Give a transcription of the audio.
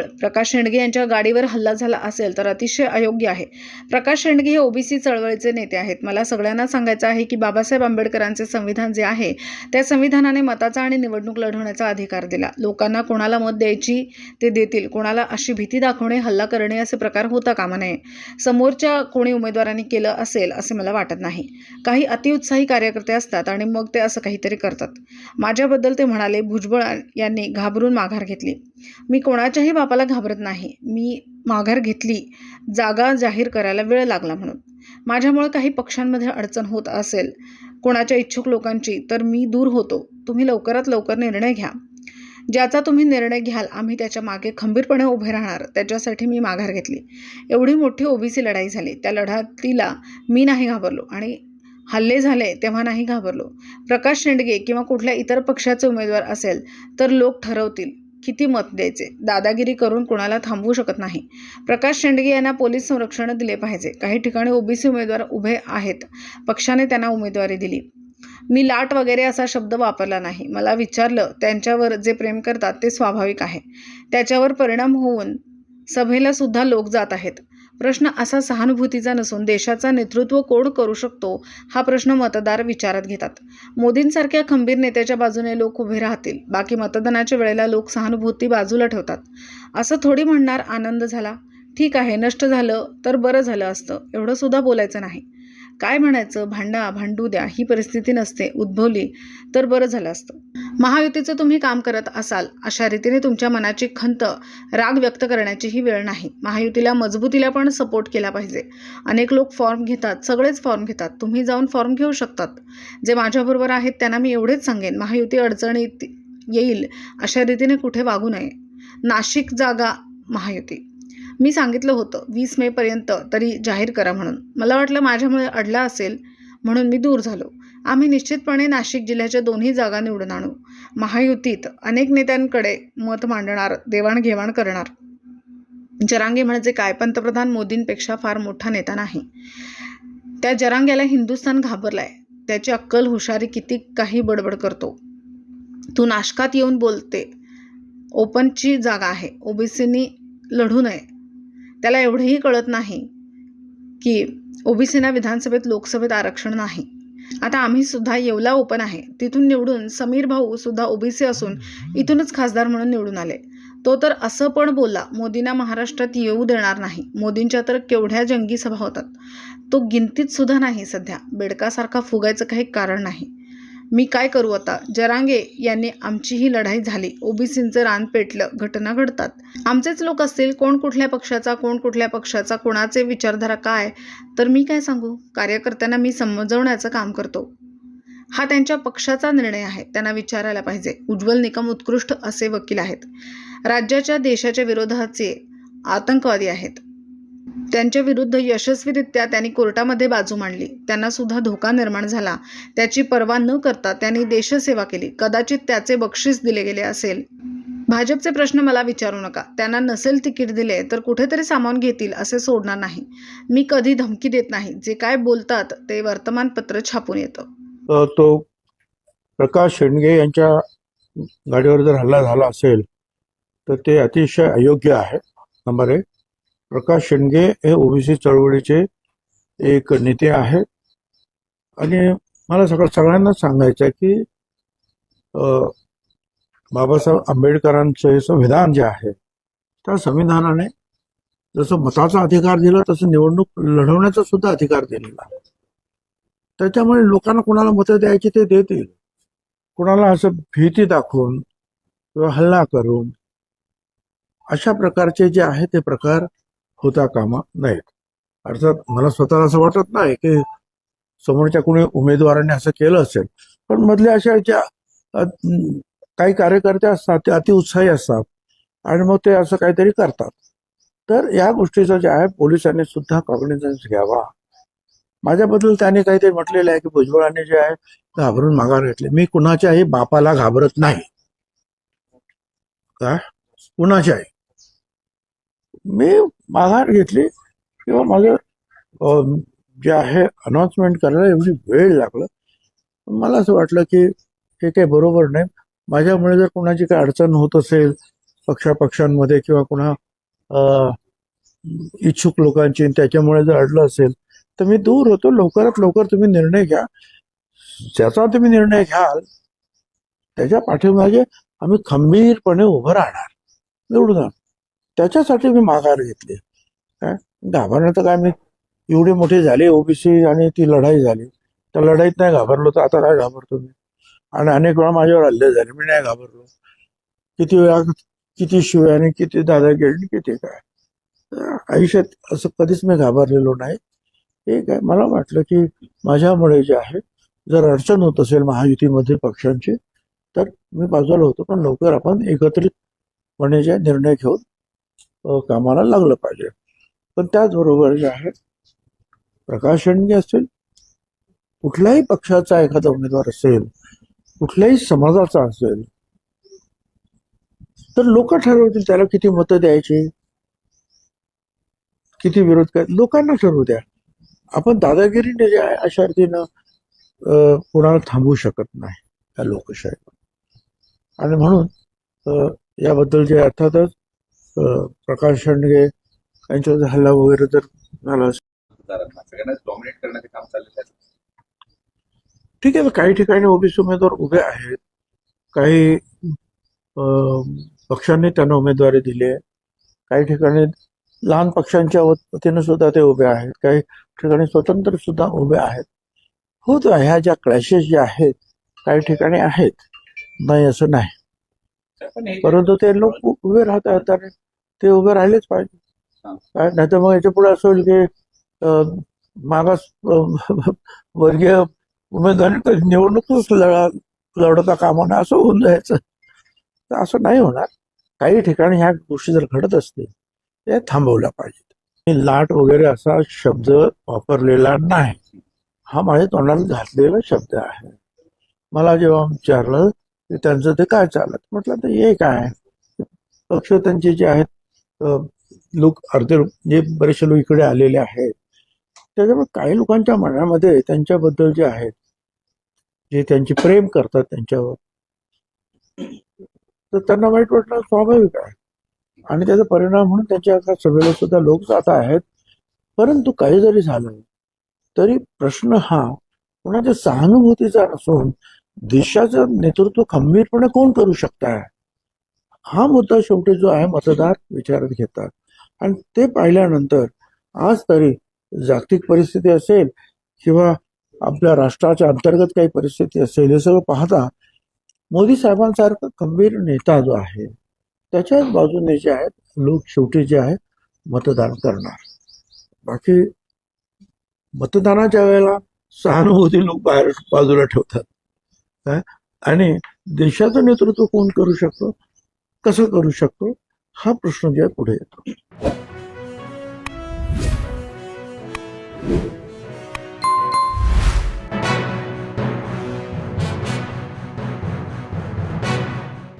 भुजबळ, प्रकाश शेंडगे यांच्या गाडीवर हल्ला झाला असेल तर अतिशय अयोग्य आहे. प्रकाश शेंडगे हे ओबीसी चळवळीचे नेते आहेत. मला सगळ्यांना सांगायचं आहे की बाबासाहेब आंबेडकरांचे संविधान जे आहे त्या संविधानाने मताचा आणि निवडणूक लढवण्याचा अधिकार दिला. लोकांना कोणाला मत द्यायची ते देतील, कोणाला अशी भीती दाखवणे, हल्ला करणे असे प्रकार होता कामा नये. समोरच्या कोणी उमेदवारांनी केलं असेल असे मला वाटत नाही. काही अतिउत्साही कार्यकर्ते असतात आणि मग ते असं काहीतरी करतात. माझ्याबद्दल ते म्हणाले, भुजबळ यांनी घाबरून माघार घेतली. मी कोणाच्याही बापाला घाबरत नाही. मी माघार घेतली जागा जाहीर करायला वेळ लागला म्हणून. माझ्यामुळे काही पक्षांमध्ये अडचण होत असेल कोणाच्या इच्छुक लोकांची तर मी दूर होतो. तुम्ही लवकरात लवकर निर्णय घ्या. ज्याचा तुम्ही निर्णय घ्याल आम्ही त्याच्या मागे खंबीरपणे उभे राहणार. त्याच्यासाठी मी माघार घेतली. एवढी मोठी ओबीसी लढाई झाली, त्या लढतीला मी नाही घाबरलो आणि हल्ले झाले तेव्हा नाही घाबरलो. प्रकाश शेंडगे किंवा कुठल्या इतर पक्षाचे उमेदवार असेल तर लोक ठरवतील किती मत द्यायचे. दादागिरी करून कोणाला थांबवू शकत नाही. प्रकाश शेंडगे यांना पोलीस संरक्षण दिले पाहिजे. काही ठिकाणी ओबीसी उमेदवार उभे आहेत, पक्षाने त्यांना उमेदवारी दिली. मी लाट वगैरे असा शब्द वापरला नाही. मला विचारलं, त्यांच्यावर जे प्रेम करतात ते स्वाभाविक आहे. त्याच्यावर परिणाम होऊन सभेला सुद्धा लोक जात आहेत. प्रश्न असा सहानुभूतीचा नसून देशाचा नेतृत्व कोण करू शकतो हा प्रश्न मतदार विचारात घेतात. मोदींसारख्या खंबीर नेत्याच्या बाजूने लोक उभे राहतील. बाकी मतदानाच्या वेळेला लोक सहानुभूती बाजूला ठेवतात. असं थोडी म्हणणार आनंद झाला, ठीक आहे, नष्ट झालं तर बरं झालं असतं, एवढं सुद्धा बोलायचं नाही. काय म्हणायचं, भांडू द्या, ही परिस्थिती नसते, उद्भवली तर बरं झालं असतं. महायुतीचं तुम्ही काम करत असाल अशा रीतीने तुमच्या मनाची खंत, राग व्यक्त करण्याची ही वेळ नाही. महायुतीला मजबूतीला पण सपोर्ट केला पाहिजे. अनेक लोक फॉर्म घेतात, सगळेच फॉर्म घेतात. तुम्ही जाऊन फॉर्म घेऊ शकतात. जे माझ्याबरोबर आहेत त्यांना मी एवढेच सांगेन, महायुती अडचणीत येईल अशा रीतीने कुठे वागू नये. नाशिक जागा महायुती, मी सांगितलं होतं 20 मे पर्यंत तरी जाहीर करा म्हणून. मला वाटलं माझ्यामुळे अडला असेल म्हणून मी दूर झालो. आम्ही निश्चितपणे नाशिक जिल्ह्याच्या दोन्ही जागा निवडून आणू. महायुतीत अनेक नेत्यांकडे मत मांडणार, देवाणघेवाण करणार. जरांगे म्हणजे काय, पंतप्रधान मोदींपेक्षा फार मोठा नेता नाही. त्या जरांग्याला हिंदुस्थान घाबरलाय. त्याची अक्कल हुशारी किती काही बडबड करतो. तू नाशकात येऊन बोलते. ओपनची जागा आहे, ओबीसीनी लढू नये. त्याला एवढेही कळत नाही की ओबीसीना विधानसभेत, लोकसभेत आरक्षण नाही. आता आम्ही सुद्धा येवला ओपन आहे, तिथून निवडून समीर भाऊ सुद्धा ओबीसी असून इथूनच खासदार म्हणून निवडून आले. तो तर असं पण बोलला, मोदींना महाराष्ट्रात येऊ देणार नाही. मोदींच्या तर केवढ्या जंगी सभा होतात. तो गिनतीत सुद्धा नाही सध्या. बेडकासारखा फुगायचं काही कारण नाही. मी काय करू आता. जरांगे यांनी आमची ही लढाई झाली, ओबीसींचं रान पेटलं, घटना घडतात. आमचेच लोक असतील, कोण कुठल्या पक्षाचा, कोणाचे विचारधारा काय, तर मी काय सांगू. कार्यकर्त्यांना मी समजवण्याचं काम करतो. हा त्यांच्या पक्षाचा निर्णय आहे, त्यांना विचारायला पाहिजे. उज्ज्वल निकम उत्कृष्ट असे वकील आहेत. राज्याच्या, देशाच्या विरोधाचे आतंकवादी आहेत. त्यांच्या विरुद्ध यशस्वीरित्या त्यांनी कोर्टामध्ये बाजू मांडली. त्यांना सुद्धा धोका निर्माण झाला. त्याची पर्वा न करता त्यांनी देशसेवा केली. कदाचित त्याचे बक्षीस दिले गेले असेल. भाजपचे प्रश्न मला विचारू नका. त्यांना नसेल तिकीट दिले तर कुठेतरी सामावून घेतील, असे सोडणार नाही. मी कधी धमकी देत नाही. जे काय बोलतात ते वर्तमानपत्र छापून येतं. तो प्रकाश शेंडगे यांच्या गाडीवर जर हल्ला झाला असेल तर ते अतिशय अयोग्य आहे. नंबर 1, प्रकाश शेंडगे हे ओबीसी चळवळीचे एक नेते आहेत आणि मला सगळ्यांना सांगायचं आहे की बाबासाहेब आंबेडकरांचं हे संविधान जे आहे त्या संविधानाने जसं मताचा अधिकार दिला तसं निवडणूक लढवण्याचा सुद्धा अधिकार दिलेला. त्याच्यामुळे लोकांना कोणाला मतं द्यायची ते देतील. कोणाला असं भीती दाखवून किंवा हल्ला करून अशा प्रकारचे जे आहे ते प्रकार होता कामा नयेत. अर्थात मला स्वतःला असं वाटत नाही की समोरच्या कोणी उमेदवाराने असं केलं असेल, पण मधल्या अशा ज्या काही कार्यकर्ते असतात ते अतिउत्साही असतात आणि मग ते असं काहीतरी करतात. तर या गोष्टीचं जे आहे पोलिसांनी सुद्धा कॉग्निझन्स घ्यावा. माझ्याबद्दल त्यांनी काहीतरी म्हटलेलं आहे की भुजबळांनी जे आहे घाबरून माघार घेतली. मी कुणाच्याही बापाला घाबरत नाही. का कुणाच्याही मी माघार घेतली किंवा माझं जे आहे अनाउन्समेंट करायला एवढी वेळ लागला. मला असं वाटलं की हे काही बरोबर नाही. माझ्यामुळे जर कोणाची काही अडचण होत असेल, पक्षांमध्ये किंवा कुणा अ, इच्छुक लोकांची आणि त्याच्यामुळे जर अडलं असेल तर मी दूर होतो. लवकरात लवकर तुम्ही निर्णय घ्या. ज्याचा तुम्ही निर्णय घ्याल त्याच्या पाठीमागे आम्ही खंबीरपणे उभं राहणार. एवढं त्याच्यासाठी मी माघार घेतली. काय घाबरण्याचं काय, मी एवढी मोठी झाली ओबीसी आणि ती लढाई झाली, त्या लढाईत नाही घाबरलो तर आता काय घाबरतो मी. आणि अनेक वेळा माझ्यावर हल्ले झाले, मी नाही घाबरलो. किती वेळा किती शिव्या आणि किती दादागिरी किती काय. आयुष्यात असं कधीच मी घाबरलेलो नाही. ठीक आहे, मला वाटलं की माझ्यामुळे जे आहे जर अडचण होत असेल महायुतीमध्ये पक्षांची तर मी बाजूला होतो, पण लवकर आपण एकत्रितपणे जे निर्णय घेऊन कामाला लागलं पाहिजे. पण त्याचबरोबर जे आहे प्रकाश शेंडगे असेल, कुठल्याही पक्षाचा एखादा उमेदवार असेल, कुठल्याही समाजाचा असेल, तर लोक ठरवतील त्याला किती मतं द्यायची, किती विरोध करायचा, लोकांना ठरवू द्या. आपण दादागिरीने जे आहे अशा रीतीनं कोणाला थांबवू शकत नाही या लोकशाहीवर. आणि म्हणून याबद्दल जे अर्थातच प्रकाश शेंडगे यांच्यावर हल्ला वगैरे जर झाला असेल, सगळ्यांनाच डॉमिनेट करण्याचे काम चाललेलं आहे. ठीक आहे. काही ठिकाणी ओबीसी उमेदवार उभे आहेत, काही पक्षांनी त्यांना उमेदवारी दिली आहे, काही ठिकाणी लहान पक्षांच्या वतीनं सुद्धा ते उभे आहेत, काही ठिकाणी स्वतंत्र सुद्धा उभे आहेत. होत ह्या ज्या क्लॅशेस ज्या आहेत काही ठिकाणी आहेत, नाही असं नाही, पण हे परंतु ते लोक उभे राहतात तर ते उभे राहिलेच पाहिजे. काय नाही तर मग याच्या पुढे असं होईल की मागास वर्गीय उमेदवार निवडणूकच लढवता कामा नये असं होऊन जायचं. तर असं नाही होणार. काही ठिकाणी ह्या गोष्टी जर घडत असतील ते थांबवल्या पाहिजेत. मी लाट वगैरे असा शब्द वापरलेला नाही, हा माझ्या तोंडाला घातलेला शब्द आहे. मला जेव्हा विचारलं की त्यांचं ते काय चालत, म्हटलं तर हे काय पक्ष त्यांचे जे आहेत लोक अर्धे जे बरेचसे लोक इकडे आलेले आहेत, त्याच्यामुळे काही लोकांच्या मनामध्ये त्यांच्याबद्दल जे आहेत, जे त्यांचे प्रेम करतात त्यांच्यावर, तर त्यांना वाईट वाटणं स्वाभाविक आहे. आणि त्याचा परिणाम म्हणून त्यांच्या एका सभेला सुद्धा लोक जात आहेत. परंतु काही जरी झालं तरी प्रश्न हा कोणाच्या सहानुभूतीचा नसून देशाचं नेतृत्व खंबीरपणे कोण करू शकताय हा मुद्दा शेवटी जो आहे मतदार विचारात घेतात. आणि ते पाहिल्यानंतर आज तरी जागतिक परिस्थिती असेल किंवा आपल्या राष्ट्राच्या अंतर्गत काही परिस्थिती असेल, हे सगळं पाहता मोदी साहेबांसारखा खंबीर नेता जो आहे त्याच्याच बाजूने जे आहेत लोक शेवटी जे आहे मतदान करणार. बाकी मतदानाच्या वेळेला सहानुभूती लोक बाहेर बाजूला ठेवतात. आणि देशाचं नेतृत्व कोण करू शकतो, कसं करू शकतो, हा प्रश्न जे पुढे येतो.